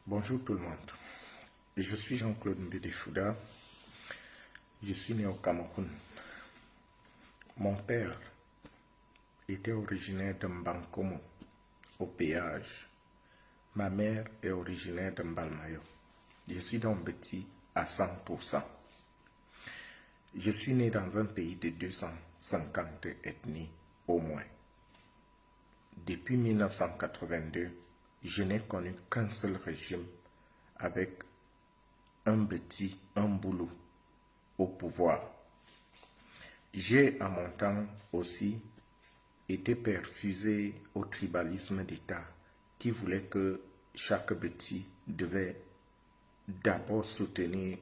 Bonjour tout le monde. Je suis Jean-Claude Mbedefouda. Je suis né au Cameroun. Mon père était originaire de Mbankomo, au péage. Ma mère est originaire de Mbalmayo. Je suis donc petit à 100%. Je suis né dans un pays de 250 ethnies au moins. Depuis 1982, je n'ai connu qu'un seul régime avec un boulot au pouvoir. J'ai à mon temps aussi été perfusé au tribalisme d'État qui voulait que chaque petit devait d'abord soutenir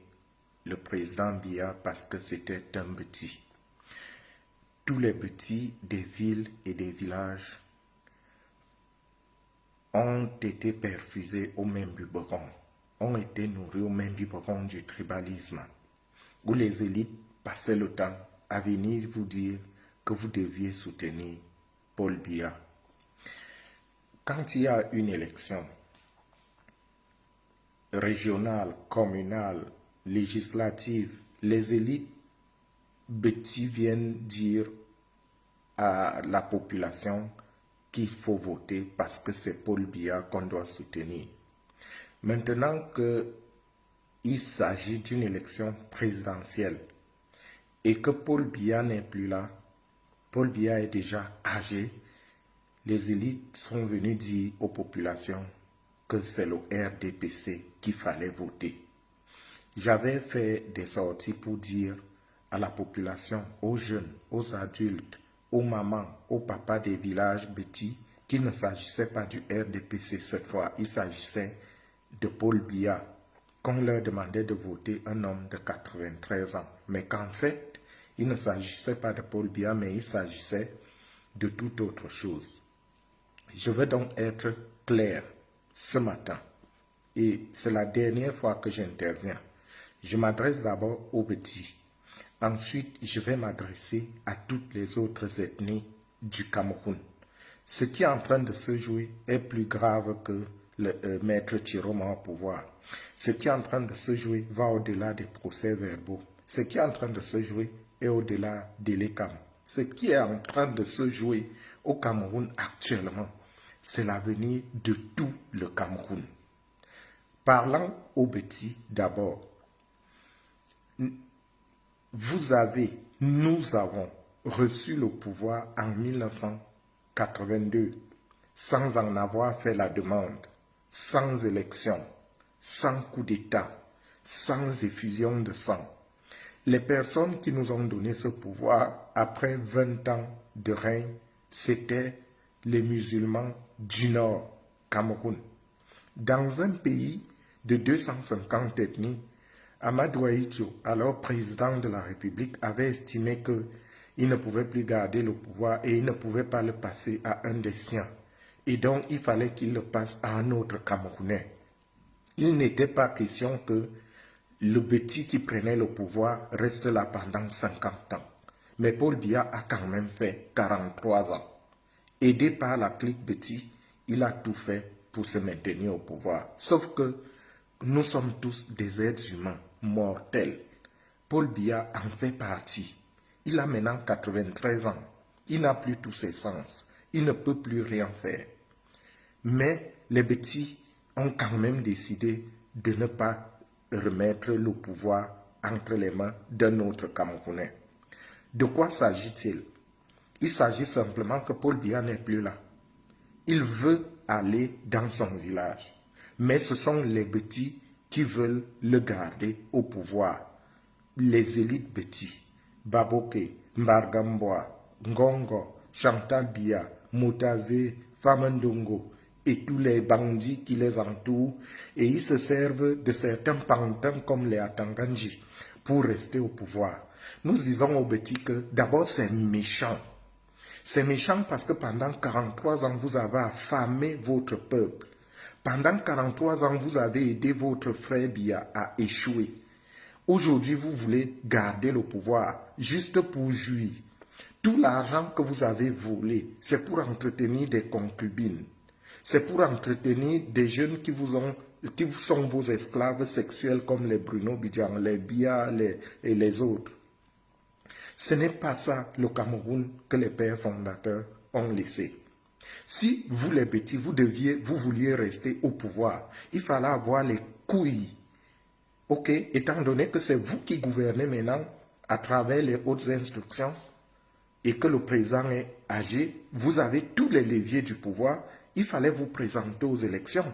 le président Biya parce que c'était un petit. Tous les petits des villes et des villages ont été perfusés au même biberon, ont été nourris au même biberon du tribalisme, où les élites passaient le temps à venir vous dire que vous deviez soutenir Paul Biya. Quand il y a une élection régionale, communale, législative, les élites bêtis viennent dire à la population qu'il faut voter parce que c'est Paul Biya qu'on doit soutenir. Maintenant qu'il s'agit d'une élection présidentielle et que Paul Biya n'est plus là, Paul Biya est déjà âgé, les élites sont venues dire aux populations que c'est le RDPC qu'il fallait voter. J'avais fait des sorties pour dire à la population, aux jeunes, aux adultes, aux mamans, aux papas des villages petits, qu'il ne s'agissait pas du RDPC cette fois, il s'agissait de Paul Biya, qu'on leur demandait de voter un homme de 93 ans. Mais qu'en fait, il ne s'agissait pas de Paul Biya, mais il s'agissait de toute autre chose. Je veux donc être clair ce matin, et c'est la dernière fois que j'interviens. Je m'adresse d'abord aux petits. Ensuite, je vais m'adresser à toutes les autres ethnies du Cameroun. Ce qui est en train de se jouer est plus grave que le maître Chiroma au pouvoir. Ce qui est en train de se jouer va au-delà des procès-verbaux. Ce qui est en train de se jouer est au-delà de l'ECAM. Ce qui est en train de se jouer au Cameroun actuellement, c'est l'avenir de tout le Cameroun. Parlant aux petits d'abord, nous avons reçu le pouvoir en 1982 sans en avoir fait la demande, sans élection, sans coup d'État, sans effusion de sang. Les personnes qui nous ont donné ce pouvoir après 20 ans de règne, c'étaient les musulmans du Nord, Cameroun. Dans un pays de 250 ethnies, Amadou Ahidjo, alors président de la République, avait estimé qu'il ne pouvait plus garder le pouvoir et il ne pouvait pas le passer à un des siens. Et donc, il fallait qu'il le passe à un autre Camerounais. Il n'était pas question que le petit qui prenait le pouvoir reste là pendant 50 ans. Mais Paul Biya a quand même fait 43 ans. Aidé par la clique Petit, il a tout fait pour se maintenir au pouvoir. Sauf que nous sommes tous des êtres humains mortels. Paul Biya en fait partie. Il a maintenant 93 ans. Il n'a plus tous ses sens. Il ne peut plus rien faire. Mais les petits ont quand même décidé de ne pas remettre le pouvoir entre les mains d'un autre Camerounais. De quoi s'agit-il? Il s'agit simplement que Paul Biya n'est plus là. Il veut aller dans son village. Mais ce sont les petits qui veulent le garder au pouvoir. Les élites petits, Baboke, Mbargamboa, Ngongo, Chantal Biya, Moutazé, Famandongo et tous les bandits qui les entourent, et ils se servent de certains pantins comme les Atanganji pour rester au pouvoir. Nous disons aux petits que d'abord c'est méchant. C'est méchant parce que pendant 43 ans, vous avez affamé votre peuple. Pendant 43 ans, vous avez aidé votre frère Biya à échouer. Aujourd'hui, vous voulez garder le pouvoir juste pour jouir. Tout l'argent que vous avez volé, c'est pour entretenir des concubines. C'est pour entretenir des jeunes qui vous ont qui sont vos esclaves sexuels comme les Bruno Bidjan, les Bia et les autres. Ce n'est pas ça le Cameroun que les pères fondateurs ont laissé. Si vous les petits, vous vouliez rester au pouvoir, il fallait avoir les couilles. Ok, étant donné que c'est vous qui gouvernez maintenant à travers les hautes instructions et que le président est âgé, vous avez tous les leviers du pouvoir, il fallait vous présenter aux élections.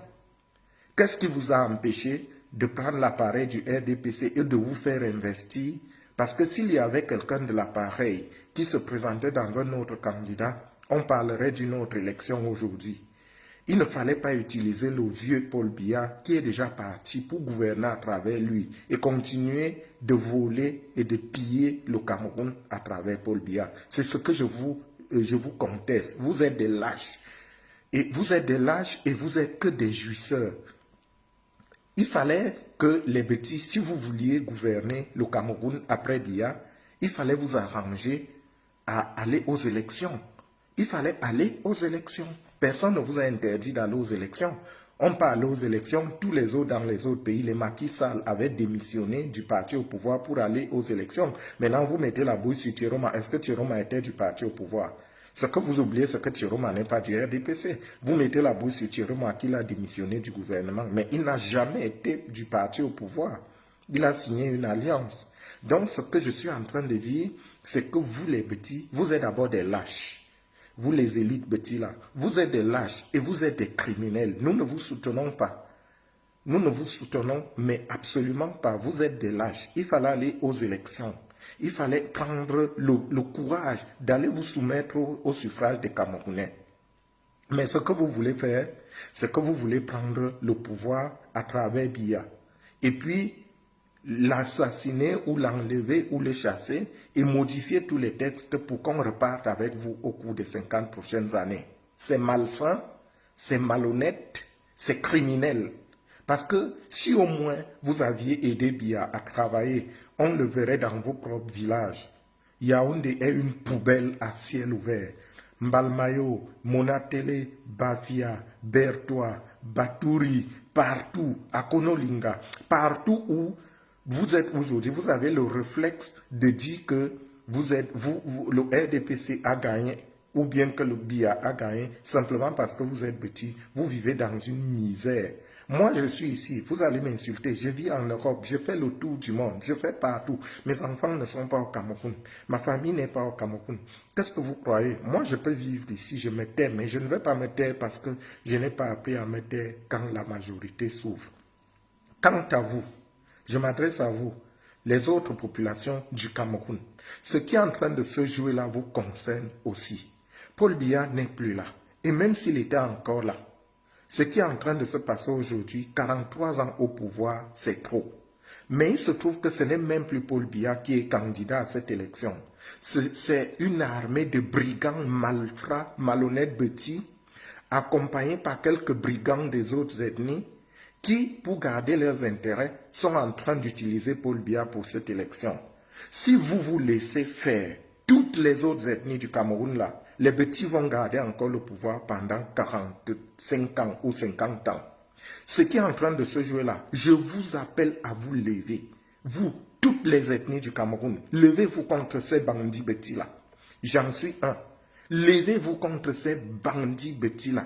Qu'est-ce qui vous a empêché de prendre l'appareil du RDPC et de vous faire investir? Parce que s'il y avait quelqu'un de l'appareil qui se présentait dans un autre candidat, on parlerait d'une autre élection aujourd'hui. Il ne fallait pas utiliser le vieux Paul Biya qui est déjà parti pour gouverner à travers lui et continuer de voler et de piller le Cameroun à travers Paul Biya. C'est ce que je vous conteste. Vous êtes des lâches. Et vous êtes des lâches et vous êtes que des jouisseurs. Il fallait que les petits, si vous vouliez gouverner le Cameroun après Biya, il fallait vous arranger à aller aux élections. Il fallait aller aux élections. Personne ne vous a interdit d'aller aux élections. On parle aux élections, tous les autres dans les autres pays, les Macky Sall avaient démissionné du parti au pouvoir pour aller aux élections. Maintenant, vous mettez la bouille sur Tchiroma. Est-ce que Tchiroma était du parti au pouvoir? Ce que vous oubliez, c'est que Tchiroma n'est pas du RDPC. Vous mettez la bouille sur Tchiroma qui a démissionné du gouvernement, mais il n'a jamais été du parti au pouvoir. Il a signé une alliance. Donc, ce que je suis en train de dire, c'est que vous les petits, vous êtes d'abord des lâches. Vous les élites petits là, vous êtes des lâches et vous êtes des criminels. Nous ne vous soutenons pas. Nous ne vous soutenons, mais absolument pas. Vous êtes des lâches. Il fallait aller aux élections. Il fallait prendre le courage d'aller vous soumettre au suffrage des Camerounais. Mais ce que vous voulez faire, c'est que vous voulez prendre le pouvoir à travers Biya. Et puis, l'assassiner ou l'enlever ou le chasser et modifier tous les textes pour qu'on reparte avec vous au cours des 50 prochaines années. C'est malsain, c'est malhonnête, c'est criminel. Parce que si au moins vous aviez aidé Biya à travailler, on le verrait dans vos propres villages. Yaoundé est une poubelle à ciel ouvert. Mbalmayo, Monatele, Bafia, Bertois, Batouri, partout, à Konolinga, partout où vous êtes aujourd'hui, vous avez le réflexe de dire que le RDPC a gagné ou bien que le Biya a gagné simplement parce que vous êtes petit. Vous vivez dans une misère. Moi, je suis ici, vous allez m'insulter. Je vis en Europe, je fais le tour du monde, je fais partout. Mes enfants ne sont pas au Cameroun. Ma famille n'est pas au Cameroun. Qu'est-ce que vous croyez? Moi, je peux vivre ici, je me tais, mais je ne vais pas me taire parce que je n'ai pas appris à me taire quand la majorité souffre. Quant à vous, je m'adresse à vous, les autres populations du Cameroun. Ce qui est en train de se jouer là vous concerne aussi. Paul Biya n'est plus là. Et même s'il était encore là, ce qui est en train de se passer aujourd'hui, 43 ans au pouvoir, c'est trop. Mais il se trouve que ce n'est même plus Paul Biya qui est candidat à cette élection. C'est une armée de brigands malfrats, malhonnêtes petits, accompagnés par quelques brigands des autres ethnies, qui, pour garder leurs intérêts, sont en train d'utiliser Paul Biya pour cette élection. Si vous vous laissez faire, toutes les autres ethnies du Cameroun là, les petits vont garder encore le pouvoir pendant 45 ans ou 50 ans. Ce qui est en train de se jouer là, je vous appelle à vous lever. Vous, toutes les ethnies du Cameroun, levez-vous contre ces bandits petits là. J'en suis un. Levez-vous contre ces bandits petits là.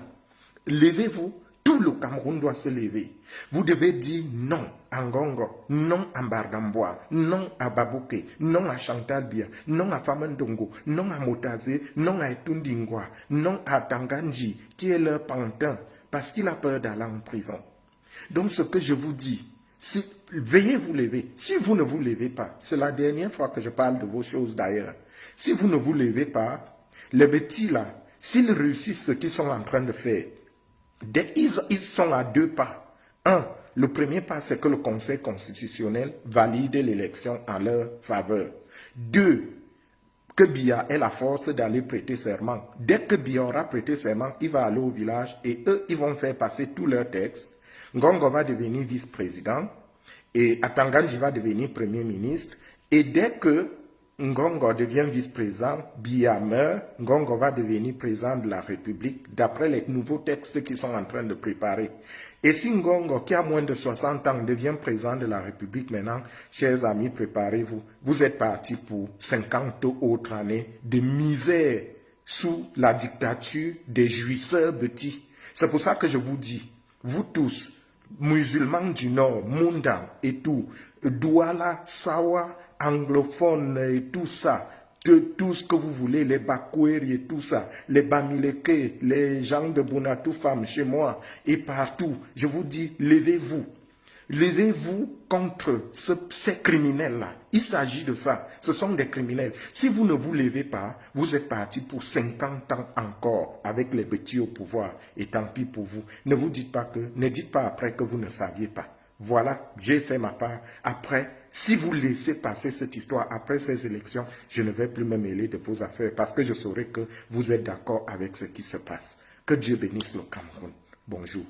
Levez-vous. Tout le Cameroun doit se lever. Vous devez dire non à Ngongo, non à Mbardambois, non à Babouke, non à Chantal Biya, non à Famandongo, non à Motazé, non à Etundingwa, non à Tanganji, qui est leur pantin, parce qu'il a peur d'aller en prison. Donc ce que je vous dis, veuillez vous lever. Si vous ne vous levez pas, c'est la dernière fois que je parle de vos choses d'ailleurs. Si vous ne vous levez pas, les petits là, s'ils réussissent ce qu'ils sont en train de faire, ils sont à deux pas. Le premier pas, c'est que le Conseil constitutionnel valide l'élection en leur faveur. 2, que Biya ait la force d'aller prêter serment. Dès que Biya aura prêté serment, il va aller au village et eux, ils vont faire passer tous leurs textes. Ngongo va devenir vice-président et Atanganji va devenir premier ministre. Et dès que Ngongo devient vice-président, Biya meurt, Ngongo va devenir président de la République d'après les nouveaux textes qu'ils sont en train de préparer. Et si Ngongo, qui a moins de 60 ans, devient président de la République maintenant, chers amis, préparez-vous. Vous êtes partis pour 50 autres années de misère sous la dictature des jouisseurs petits. C'est pour ça que je vous dis, vous tous, musulmans du Nord, Munda et tout, Douala, Sawa, anglophones et tout ça, tout ce que vous voulez, les Bakweri et tout ça, les Bamileke, les gens de Bunatou femmes chez moi et partout, je vous dis, levez-vous. Levez-vous contre ces criminels-là. Il s'agit de ça. Ce sont des criminels. Si vous ne vous levez pas, vous êtes parti pour 50 ans encore avec les petits au pouvoir. Et tant pis pour vous. Ne dites pas après que vous ne saviez pas. Voilà, j'ai fait ma part. Après, si vous laissez passer cette histoire après ces élections, je ne vais plus me mêler de vos affaires parce que je saurai que vous êtes d'accord avec ce qui se passe. Que Dieu bénisse le Cameroun. Bonjour.